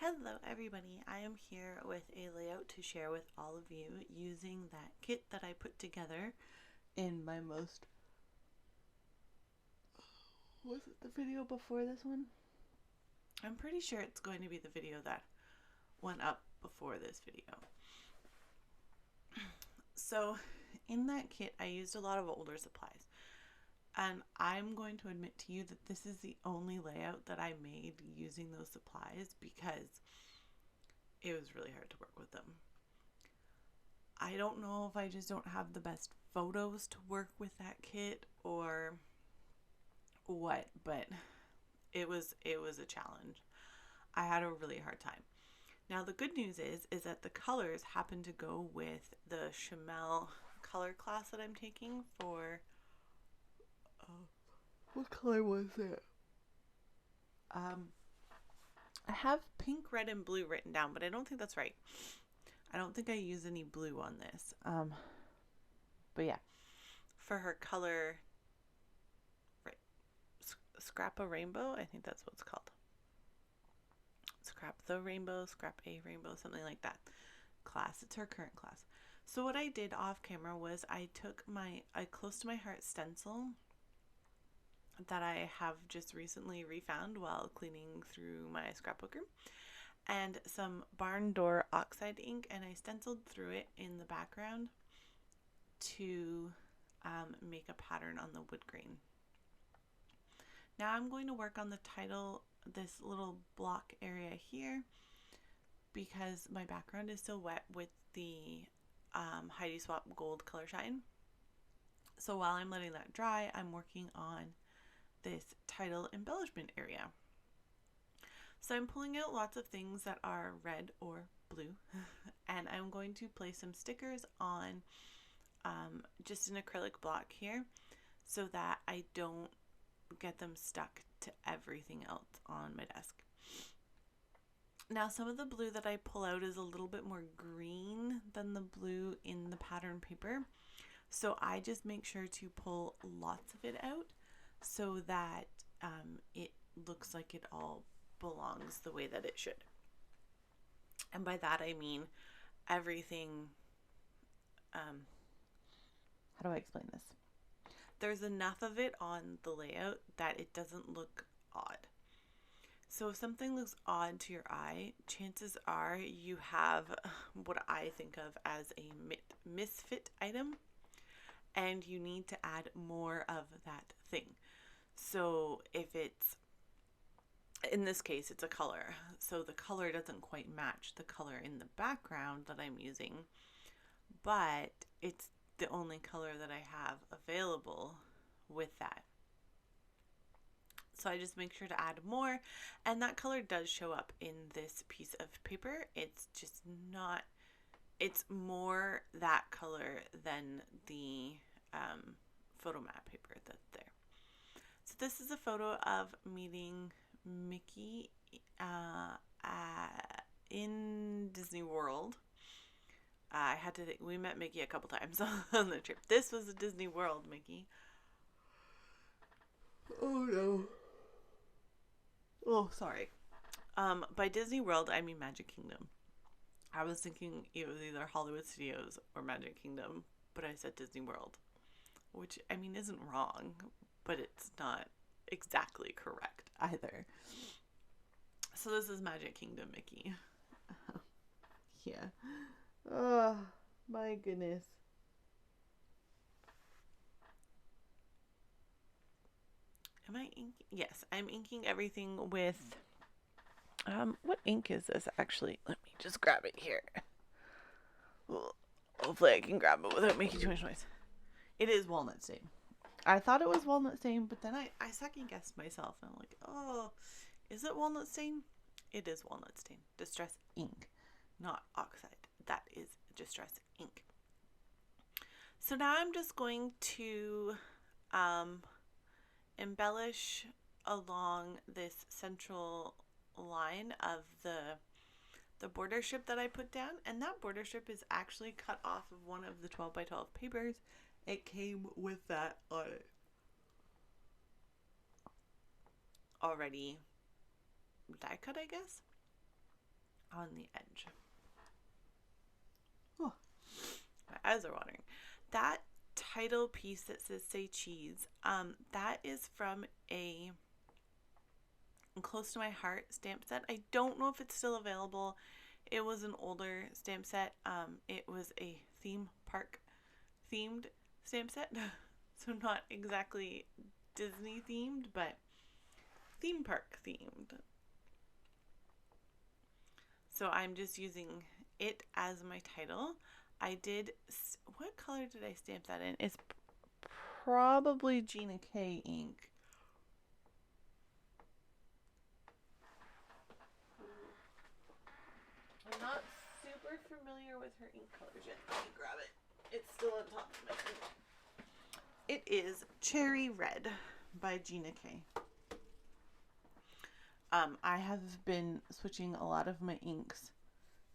Hello everybody, I am here with a layout to share with all of you using that kit that I put together in my was it the video before this one? I'm pretty sure it's going to be the video that went up before this video. So in that kit I used a lot of older supplies, and I'm going to admit to you that this is the only layout that I made using those supplies because it was really hard to work with them. I don't know if I just don't have the best photos to work with that kit or what, but it was a challenge. I had a really hard time. Now the good news is that the colors happen to go with the Chamel color class that I'm taking for what color was it? I have pink, red, and blue written down, but I don't think that's right. I don't think I use any blue on this. But yeah, for her color, right, Scrap a Rainbow, I think that's what it's called. Scrap the Rainbow, Scrap a Rainbow, something like that class. It's her current class. So what I did off camera was I took my Close to My Heart stencil that I have just recently refound while cleaning through my scrapbook room, and some barn door oxide ink, and I stenciled through it in the background to make a pattern on the wood grain. Now I'm going to work on the title, this little block area here, because my background is still wet with the Heidi Swap Gold Color Shine. So while I'm letting that dry, I'm working on this title embellishment area. So I'm pulling out lots of things that are red or blue, and I'm going to place some stickers on just an acrylic block here so that I don't get them stuck to everything else on my desk. Now some of the blue that I pull out is a little bit more green than the blue in the pattern paper, so I just make sure to pull lots of it out so that it looks like it all belongs the way that it should. And by that I mean everything, how do I explain this? There's enough of it on the layout that it doesn't look odd. So if something looks odd to your eye, chances are you have what I think of as a misfit item, and you need to add more of that thing. So if it's, in this case, it's a color. So the color doesn't quite match the color in the background that I'm using, but it's the only color that I have available with that. So I just make sure to add more, and that color does show up in this piece of paper. It's just not, it's more that color than the photo mat paper that's there. So this is a photo of meeting Mickey in Disney World. I had to think, we met Mickey a couple times on the trip. This was a Disney World Mickey. Oh no. Oh, sorry. By Disney World, I mean Magic Kingdom. I was thinking it was either Hollywood Studios or Magic Kingdom, but I said Disney World, which, I mean, isn't wrong, but it's not exactly correct either. So this is Magic Kingdom Mickey. Yeah. Oh, my goodness. Am I inking? Yes, I'm inking everything with, what ink is this actually? Let me just grab it here. Hopefully I can grab it without making too much noise. It is walnut stain. I thought it was walnut stain, but then I second guessed myself, and I'm like, oh, is it walnut stain? It is walnut stain. Distress ink, not oxide. That is Distress ink. So now I'm just going to embellish along this central line of the border strip that I put down, and that border strip is actually cut off of one of the 12 by 12 papers. It came with that on it already die cut, I guess. on the edge. Oh, my eyes are watering. That title piece that says "Say Cheese," that is from a Close to My Heart stamp set. I don't know if it's still available. It was an older stamp set. It was a theme park themed stamp set. So not exactly Disney themed, but theme park themed. So I'm just using it as my title. I did, what color did I stamp that in? It's probably Gina K ink. I'm not super familiar with her ink colors yet. Let me grab it. It's still on top of my finger. It is Cherry Red by Gina K. I have been switching a lot of my inks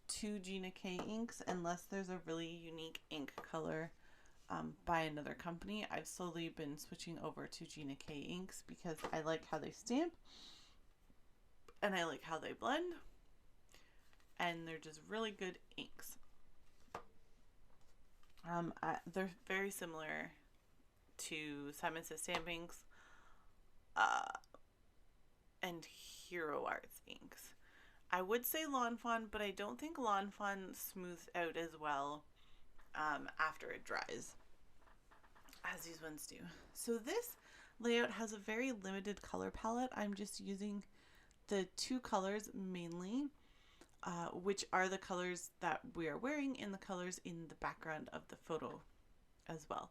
to Gina K inks unless there's a really unique ink color by another company. I've slowly been switching over to Gina K inks because I like how they stamp and I like how they blend, and they're just really good inks. They're very similar to Simon Says Stamp inks and Hero Arts inks. I would say Lawn Fawn, but I don't think Lawn Fawn smooths out as well after it dries as these ones do. So this layout has a very limited color palette. I'm just using the two colors mainly, which are the colors that we are wearing and the colors in the background of the photo as well.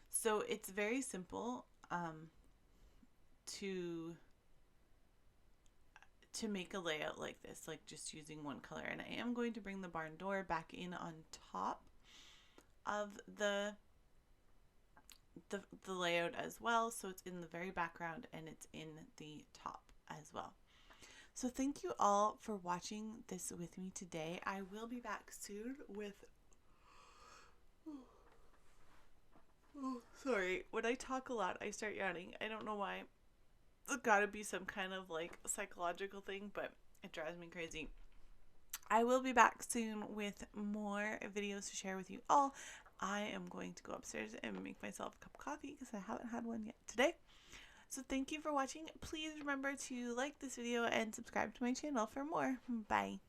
So it's very simple to make a layout like this, like just using one color. And I am going to bring the barn door back in on top of the layout as well, so it's in the very background and it's in the top as well. So thank you all for watching this with me today. I will be back soon with sorry, when I talk a lot I start yawning. I don't know why. It's gotta be some kind of like psychological thing, but it drives me crazy. I will be back soon with more videos to share with you all. I am going to go upstairs and make myself a cup of coffee because I haven't had one yet today. So thank you for watching. Please remember to like this video and subscribe to my channel for more. Bye.